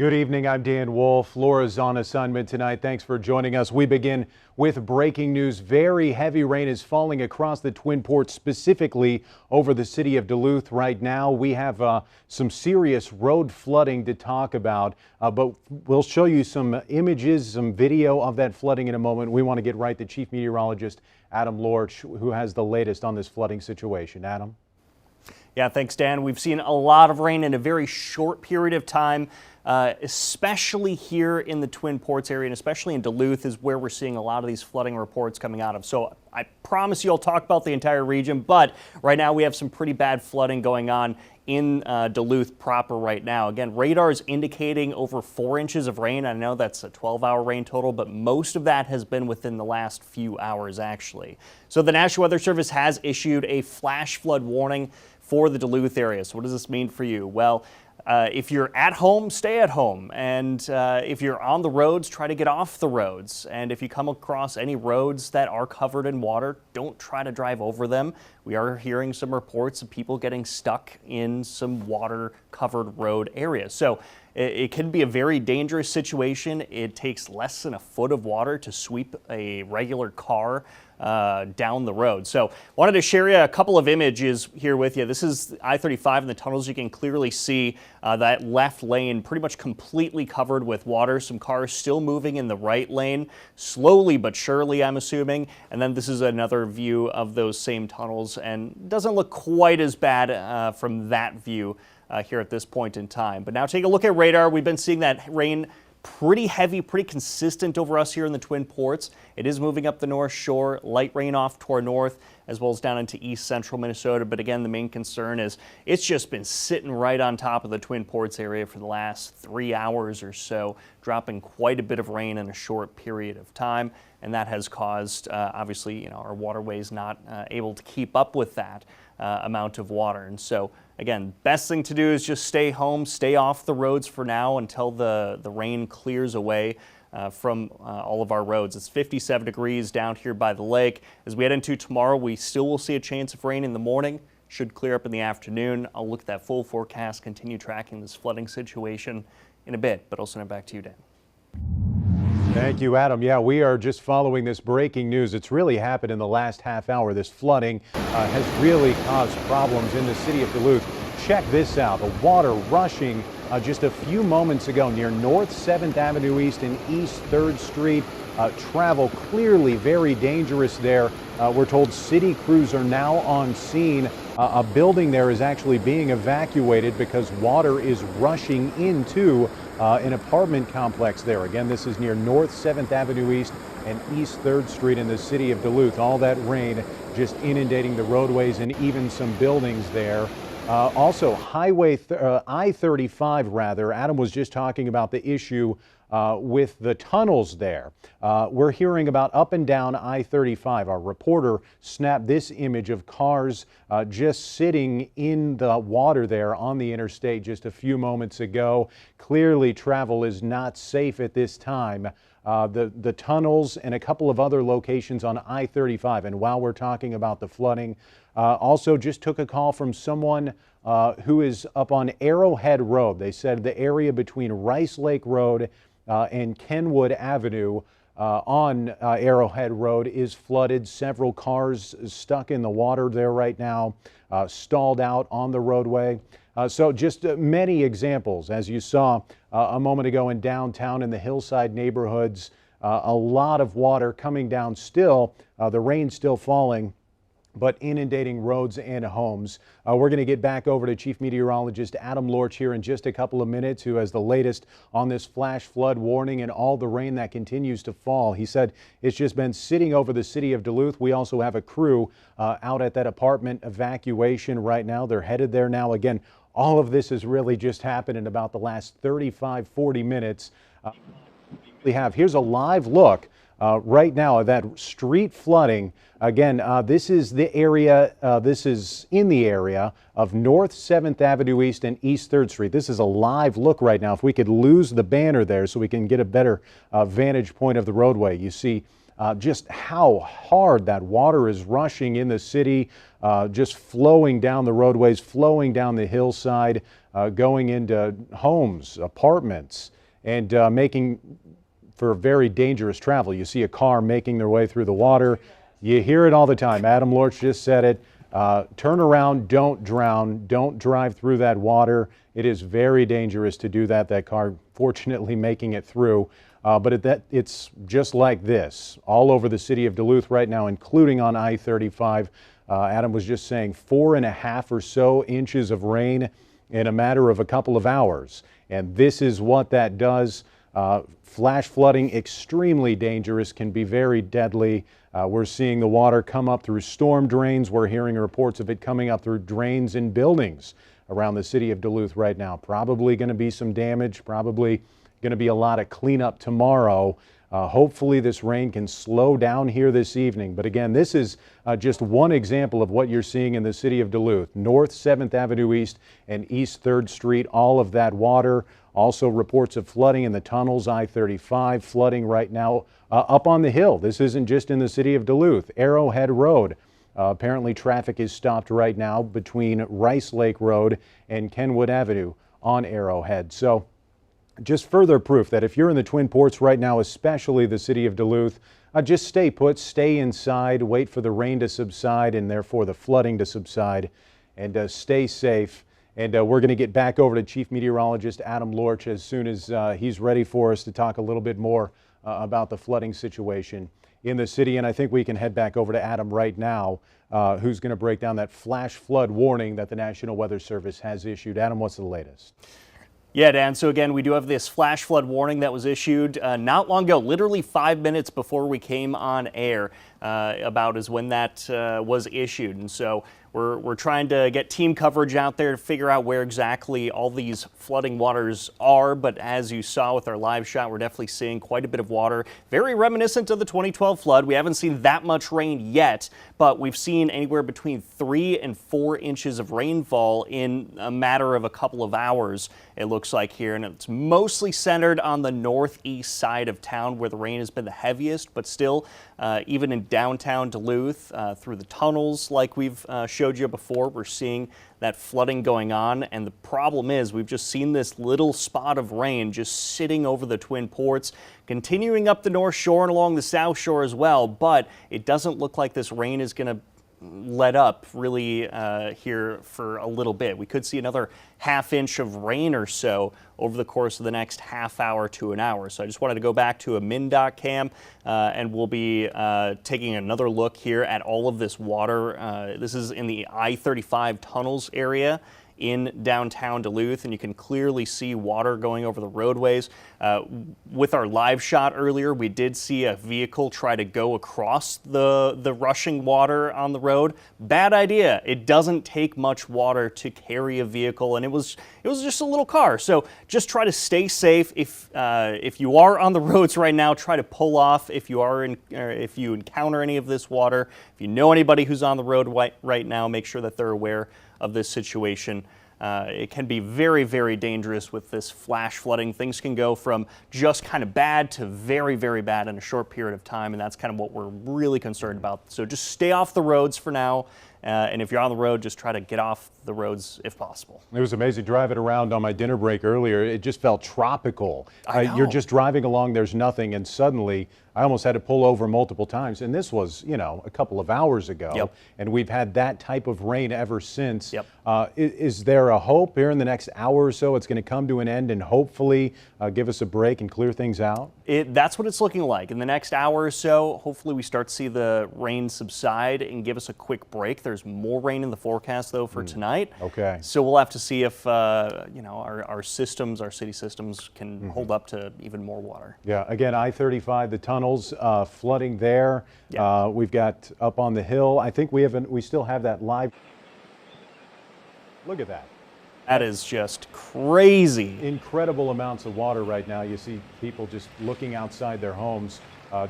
Good evening, I'm Dan Wolf. Laura's on assignment tonight. Thanks for joining us. We begin with breaking news. Very heavy rain is falling across the Twin Ports, specifically over the city of Duluth right now. We have some serious road flooding to talk about, but we'll show you some images, some video of that flooding in a moment. We want to get right to Chief Meteorologist Adam Lorch, who has the latest on this flooding situation. Adam? Yeah, thanks, Dan. We've seen a lot of rain in a very short period of time, especially here in the Twin Ports area, and especially in Duluth is where we're seeing a lot of these flooding reports coming out of. So I promise you I'll talk about the entire region, but right now we have some pretty bad flooding going on in Duluth proper right now. Again, radar is indicating over 4 inches of rain. I know that's a 12-hour rain total, but most of that has been within the last few hours, actually. So the National Weather Service has issued a flash flood warning for the Duluth area. So what does this mean for you? Well, if you're at home, stay at home. And if you're on the roads, try to get off the roads. And if you come across any roads that are covered in water, don't try to drive over them. We are hearing some reports of people getting stuck in some water-covered road areas. So it can be a very dangerous situation. It takes less than a foot of water to sweep a regular car down the road. So wanted to share you a couple of images here with you. This is I-35 and the tunnels. You can clearly see that left lane pretty much completely covered with water. Some cars still moving in the right lane, slowly but surely, I'm assuming. And then this is another view of those same tunnels, and doesn't look quite as bad from that view here at this point in time. But now take a look at radar. We've been seeing that rain pretty heavy, pretty consistent over us here in the Twin Ports. It is moving up the North Shore, light rain off to our north, as well as down into east central Minnesota. But again, the main concern is it's just been sitting right on top of the Twin Ports area for the last 3 hours or so, dropping quite a bit of rain in a short period of time. And that has caused, obviously, our waterways not able to keep up with that amount of water. And so, again, best thing to do is just stay home, stay off the roads for now until the rain clears away from all of our roads. It's 57 degrees down here by the lake. As we head into tomorrow, we still will see a chance of rain in the morning. Should clear up in the afternoon. I'll look at that full forecast, continue tracking this flooding situation in a bit, but I'll send it back to you, Dan. Thank you, Adam. Yeah, we are just following this breaking news. It's really happened in the last half hour. This flooding has really caused problems in the city of Duluth. Check this out. The water rushing just a few moments ago near North 7th Avenue East and East 3rd Street. Travel clearly very dangerous there. We're told city crews are now on scene. A building there is actually being evacuated because water is rushing into an apartment complex there. Again, this is near North 7th Avenue East and East 3rd Street in the city of Duluth. All that rain just inundating the roadways and even some buildings there. Also, I-35 rather. Adam was just talking about the issue with the tunnels there. We're hearing about up and down I-35. Our reporter snapped this image of cars just sitting in the water there on the interstate just a few moments ago. Clearly, travel is not safe at this time. The tunnels and a couple of other locations on I-35. And while we're talking about the flooding, also just took a call from someone who is up on Arrowhead Road. They said the area between Rice Lake Road and Kenwood Avenue on Arrowhead Road is flooded. Several cars stuck in the water there right now, stalled out on the roadway. So just many examples, as you saw a moment ago in downtown in the hillside neighborhoods. A lot of water coming down still, the rain still falling, but inundating roads and homes. We're going to get back over to Chief Meteorologist Adam Lorch here in just a couple of minutes, who has the latest on this flash flood warning and all the rain that continues to fall. He said it's just been sitting over the city of Duluth. We also have a crew out at that apartment evacuation right now. They're headed there now. Again, all of this has really just happened in about the last 35-40 minutes. Here's a live look right now of that street flooding. Again, this is the area, this is in the area of North 7th Avenue East and East 3rd Street. This is a live look right now. If we could lose the banner there so we can get a better vantage point of the roadway. You see just how hard that water is rushing in the city, just flowing down the roadways, flowing down the hillside, going into homes, apartments, and making for very dangerous travel. You see a car making their way through the water. You hear it all the time. Adam Lorch just said it. Turn around, don't drown, don't drive through that water. It is very dangerous to do that. That car fortunately making it through. But it's just like this all over the city of Duluth right now, including on I-35. Adam was just saying 4.5 or so inches of rain in a matter of a couple of hours. And this is what that does. Flash flooding, extremely dangerous, can be very deadly. We're seeing the water come up through storm drains. We're hearing reports of it coming up through drains in buildings around the city of Duluth right now. Probably going to be some damage, probably going to be a lot of cleanup tomorrow. Hopefully this rain can slow down here this evening. But again, this is just one example of what you're seeing in the city of Duluth. North 7th Avenue East and East 3rd Street, all of that water. Also reports of flooding in the tunnels, I-35, flooding right now up on the hill. This isn't just in the city of Duluth. Arrowhead Road. Apparently traffic is stopped right now between Rice Lake Road and Kenwood Avenue on Arrowhead. So just further proof that if you're in the Twin Ports right now, especially the city of Duluth, just stay put, stay inside, wait for the rain to subside and therefore the flooding to subside, and stay safe. And we're going to get back over to Chief Meteorologist Adam Lorch as soon as he's ready for us to talk a little bit more about the flooding situation in the city. And I think we can head back over to Adam right now, who's going to break down that flash flood warning that the National Weather Service has issued. Adam, what's the latest? Yeah, Dan. So again, we do have this flash flood warning that was issued not long ago, literally 5 minutes before we came on air, about is when that was issued. And so we're trying to get team coverage out there to figure out where exactly all these flooding waters are. But as you saw with our live shot, we're definitely seeing quite a bit of water, very reminiscent of the 2012 flood. We haven't seen that much rain yet, but we've seen anywhere between 3 and 4 inches of rainfall in a matter of a couple of hours, it looks like here. And it's mostly centered on the northeast side of town where the rain has been the heaviest, but still, even in downtown Duluth, through the tunnels like we've showed you before, we're seeing that flooding going on. And the problem is we've just seen this little spot of rain just sitting over the Twin Ports, continuing up the North Shore and along the South Shore as well. But it doesn't look like this rain is going to let up really here for a little bit. We could see another ½ inch of rain or so over the course of the next half hour to an hour. So I just wanted to go back to a MnDOT cam and we'll be taking another look here at all of this water. This is in the I-35 tunnels area in downtown Duluth, and you can clearly see water going over the roadways. With our live shot earlier, we did see a vehicle try to go across the rushing water on the road. Bad idea. It doesn't take much water to carry a vehicle, and it was just a little car. So just try to stay safe. If you are on the roads right now, try to pull off. If you encounter any of this water, if you know anybody who's on the road right now, make sure that they're aware of this situation. It can be very, very dangerous with this flash flooding. Things can go from just kind of bad to very, very bad in a short period of time, and that's kind of what we're really concerned about. So just stay off the roads for now, and if you're on the road, just try to get off the roads if possible. It was amazing driving around on my dinner break earlier. It just felt tropical. I know. You're just driving along, there's nothing, and suddenly I almost had to pull over multiple times. And this was, a couple of hours ago. Yep. And we've had that type of rain ever since. Yep. Is there a hope here in the next hour or so it's going to come to an end and hopefully give us a break and clear things out? That's what it's looking like. In the next hour or so, hopefully we start to see the rain subside and give us a quick break. There's more rain in the forecast, though, for tonight. Okay. So we'll have to see if, our systems, our city systems can hold up to even more water. Yeah, again, I-35, the tunnels, flooding there. Yeah. We've got up on the hill. I think we still have that live. Look at that. That is just crazy. Incredible amounts of water right now. You see people just looking outside their homes.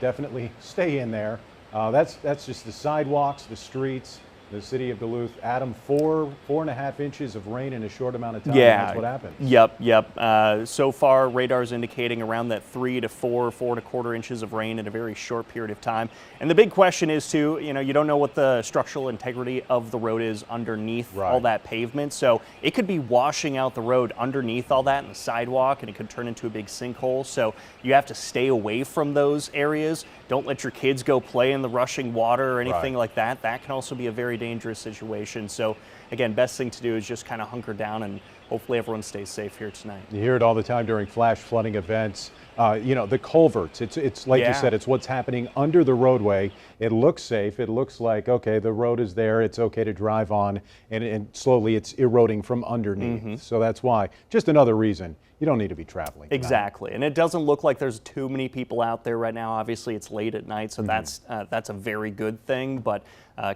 Definitely stay in there. That's just the sidewalks, the streets. the city of Duluth. Adam, 4.5 inches of rain in a short amount of time. Yeah, That's what happens. Yep. So far, radar's indicating around that 3 to 4.25 inches of rain in a very short period of time. And the big question is too, you don't know what the structural integrity of the road is underneath all that pavement. So it could be washing out the road underneath all that in the sidewalk, and it could turn into a big sinkhole. So you have to stay away from those areas. Don't let your kids go play in the rushing water or anything like that. That can also be a very dangerous situation. So again, best thing to do is just kind of hunker down, and hopefully everyone stays safe here tonight. You hear it all the time during flash flooding events. The culverts, it's like you said, it's what's happening under the roadway. It looks safe. It looks like, okay, the road is there. It's okay to drive on, and slowly it's eroding from underneath. So that's why, just another reason you don't need to be traveling. Exactly. And it doesn't look like there's too many people out there right now. Obviously, it's late at night, so that's a very good thing. But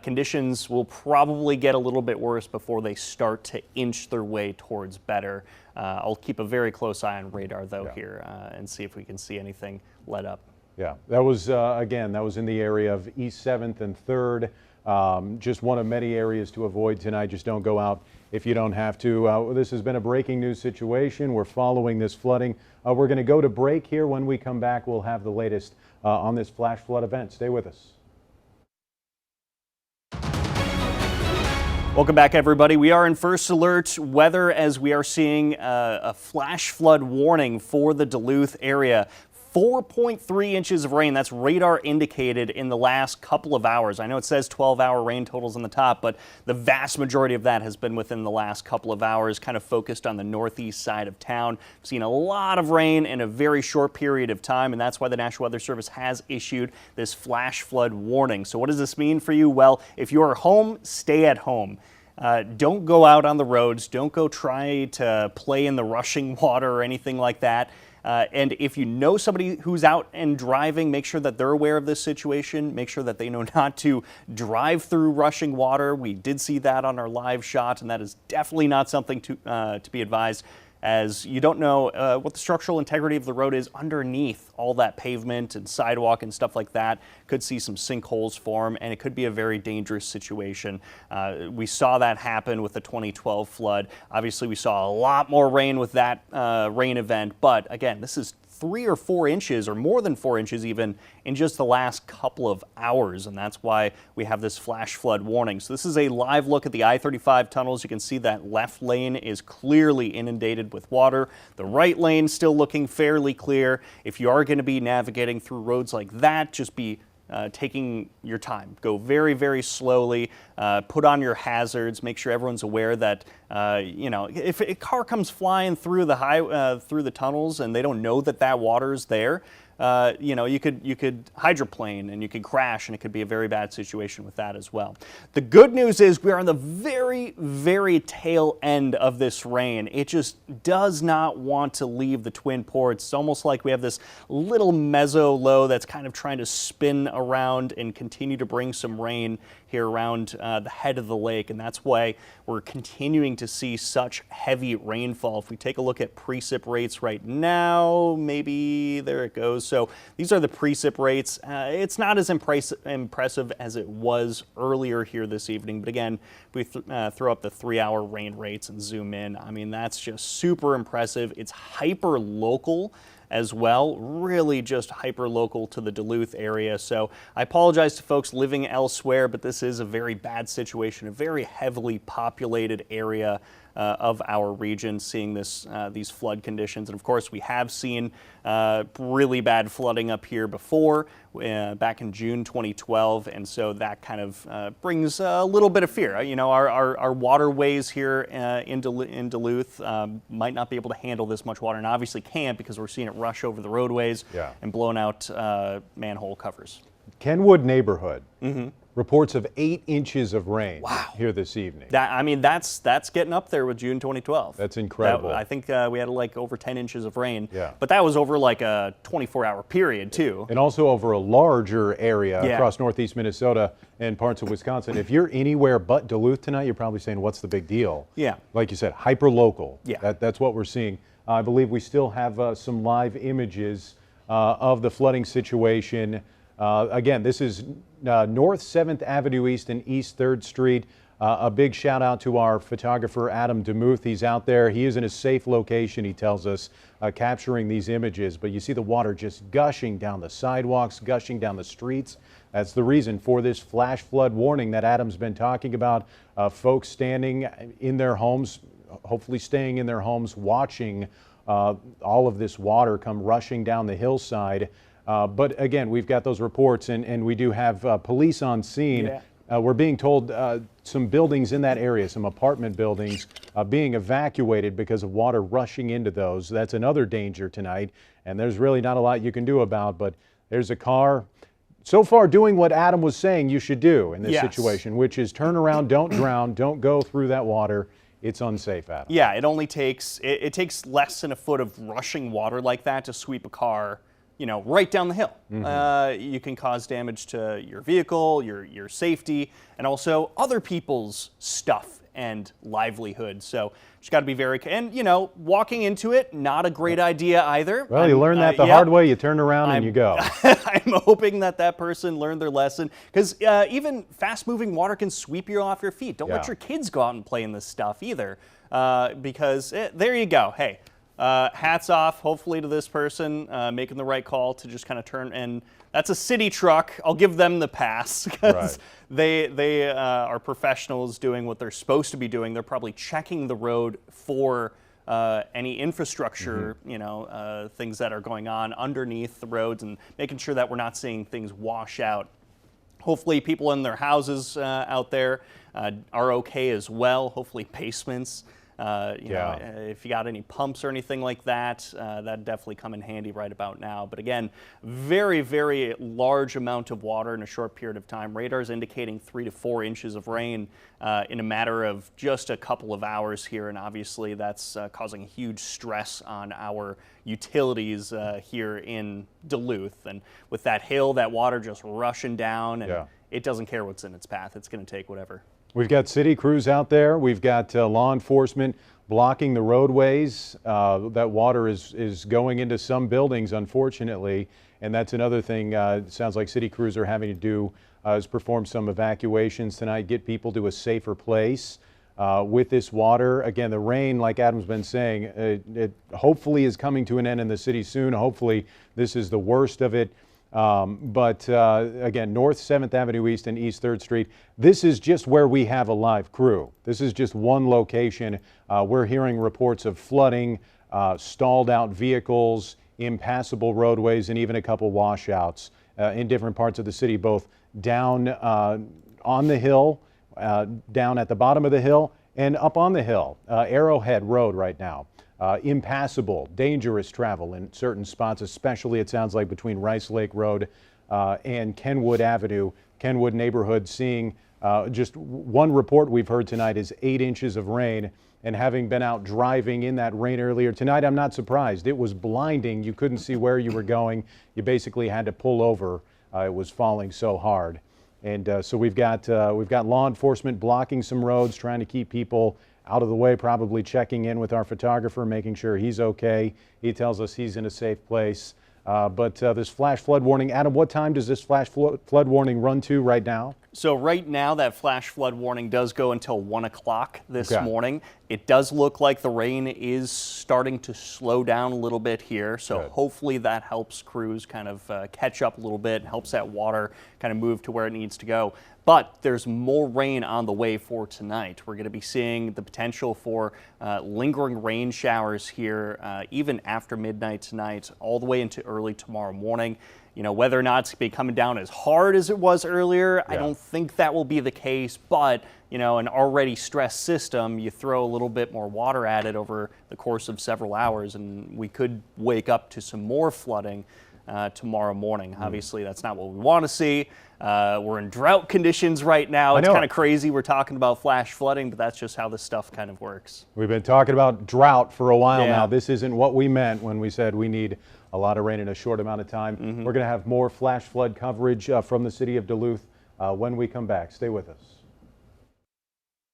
conditions will probably get a little bit worse before they start to inch their way towards better. I'll keep a very close eye on radar, though, here and see if we can see anything let up. Yeah, that was, again, that was in the area of East 7th and 3rd. Just one of many areas to avoid tonight. Just don't go out if you don't have to. This has been a breaking news situation. We're following this flooding. We're going to go to break here. When we come back, we'll have the latest on this flash flood event. Stay with us. Welcome back, everybody. We are in first alert weather as we are seeing a flash flood warning for the Duluth area. 4.3 inches of rain, that's radar indicated in the last couple of hours. I know it says 12-hour rain totals on the top, but the vast majority of that has been within the last couple of hours, kind of focused on the northeast side of town. We've seen a lot of rain in a very short period of time, and that's why the National Weather Service has issued this flash flood warning. So what does this mean for you? Well, if you are home, stay at home. Don't go out on the roads. Don't go try to play in the rushing water or anything like that. And if you know somebody who's out and driving, make sure that they're aware of this situation. Make sure that they know not to drive through rushing water. We did see that on our live shot, and that is definitely not something to be advised, as you don't know what the structural integrity of the road is underneath all that pavement and sidewalk and stuff like that. Could see some sinkholes form, and it could be a very dangerous situation. We saw that happen with the 2012 flood. Obviously, we saw a lot more rain with that rain event, but again, this is 3 or 4 inches, or more than 4 inches even, in just the last couple of hours, and that's why we have this flash flood warning. So this is a live look at the I-35 tunnels. You can see that left lane is clearly inundated with water. The right lane still looking fairly clear. If you are going to be navigating through roads like that, just be taking your time. Go very, very slowly. Put on your hazards. Make sure everyone's aware that if a car comes flying through the tunnels and they don't know that that water's there, you could hydroplane and you could crash, and it could be a very bad situation with that as well. The good news is we are on the very, very tail end of this rain. It just does not want to leave the Twin Ports. It's almost like we have this little meso low that's kind of trying to spin around and continue to bring some rain here around the head of the lake, and that's why we're continuing to see such heavy rainfall. If we take a look at precip rates right now, maybe there it goes. So these are the precip rates. It's not as impressive as it was earlier here this evening, but again, we throw up the 3-hour rain rates and zoom in. I mean, that's just super impressive. It's hyper local as well, really just hyper local to the Duluth area. So I apologize to folks living elsewhere, but this is a very bad situation, a very heavily populated area of our region, seeing these flood conditions. And of course, we have seen really bad flooding up here before, back in June 2012, and so that kind of brings a little bit of fear. Our waterways here in Duluth might not be able to handle this much water, and obviously can't, because we're seeing it rush over the roadways and blown out manhole covers. Kenwood neighborhood. Reports of 8 inches of rain here this evening. That's getting up there with June 2012. That's incredible. I think we had like over 10 inches of rain, but that was over like a 24-hour period too. And also over a larger area across northeast Minnesota and parts of Wisconsin. If you're anywhere but Duluth tonight, you're probably saying, what's the big deal? Yeah. Like you said, hyper local. Yeah. That's what we're seeing. I believe we still have some live images of the flooding situation. Again, this is North 7th Avenue East and East 3rd Street. A big shout out to our photographer, Adam DeMuth. He's out there. He is in a safe location, he tells us, capturing these images. But you see the water just gushing down the sidewalks, gushing down the streets. That's the reason for this flash flood warning that Adam's been talking about. Folks standing in their homes, hopefully staying in their homes, watching all of this water come rushing down the hillside. But again, we've got those reports, and we do have police on scene. Yeah. We're being told some buildings in that area, some apartment buildings, being evacuated because of water rushing into those. That's another danger tonight, and there's really not a lot you can do about. But there's a car so far doing what Adam was saying you should do in this situation, which is turn around, don't drown, don't go through that water. It's unsafe, Adam. Yeah, it only takes it takes less than a foot of rushing water like that to sweep a car, you know, right down the hill. You can cause damage to your vehicle, your safety, and also other people's stuff and livelihood. So just got to be very, and you know, walking into it, not a great idea either. Well, you learn that the hard way. You turn around and you go. I'm hoping that person learned their lesson, because even fast-moving water can sweep you off your feet. Don't let your kids go out and play in this stuff either, because there you go. Hey. Hats off, hopefully, to this person making the right call to just kind of turn. And that's a city truck. I'll give them the pass, because they are professionals doing what they're supposed to be doing. They're probably checking the road for any infrastructure, you know, things that are going on underneath the roads, and making sure that we're not seeing things wash out. Hopefully, people in their houses out there are okay as well. Hopefully, basements. You know, if you got any pumps or anything like that, that'd definitely come in handy right about now. But again, very, very large amount of water in a short period of time. Radar is indicating 3 to 4 inches of rain in a matter of just a couple of hours here, and obviously that's causing huge stress on our utilities here in Duluth. And with that hill, that water just rushing down, and it doesn't care what's in its path. It's going to take whatever. We've got city crews out there. We've got law enforcement blocking the roadways. That water is going into some buildings, unfortunately, and that's another thing. It sounds like city crews are having to do is perform some evacuations tonight, get people to a safer place. With this water, again, the rain, like Adam's been saying, it hopefully is coming to an end in the city soon. Hopefully this is the worst of it. But again, North 7th Avenue East and East 3rd Street, this is just where we have a live crew. This is just one location. We're hearing reports of flooding, stalled out vehicles, impassable roadways, and even a couple washouts in different parts of the city, both down on the hill, down at the bottom of the hill, and up on the hill. Arrowhead Road right now. Impassable, dangerous travel in certain spots, especially it sounds like between Rice Lake Road and Kenwood Avenue. Kenwood neighborhood seeing just one report we've heard tonight is 8 inches of rain. And having been out driving in that rain earlier tonight, I'm not surprised. It was blinding. You couldn't see where you were going. You basically had to pull over. It was falling so hard. And so we've got law enforcement blocking some roads, trying to keep people out of the way, probably checking in with our photographer, making sure he's okay. He tells us he's in a safe place. But this flash flood warning, Adam, what time does this flash flood warning run to right now? So right now that flash flood warning does go until 1 o'clock this morning. It does look like the rain is starting to slow down a little bit here. So hopefully that helps crews kind of catch up a little bit, helps that water kind of move to where it needs to go. But there's more rain on the way for tonight. We're going to be seeing the potential for lingering rain showers here even after midnight tonight, all the way into early tomorrow morning. You know, whether or not it's going to be coming down as hard as it was earlier, I don't think that will be the case. But, you know, an already stressed system, you throw a little bit more water at it over the course of several hours, and we could wake up to some more flooding tomorrow morning. Obviously, that's not what we want to see. We're in drought conditions right now. It's kind of crazy. We're talking about flash flooding, but that's just how this stuff kind of works. We've been talking about drought for a while now. This isn't what we meant when we said we need a lot of rain in a short amount of time. We're going to have more flash flood coverage from the city of Duluth when we come back. Stay with us.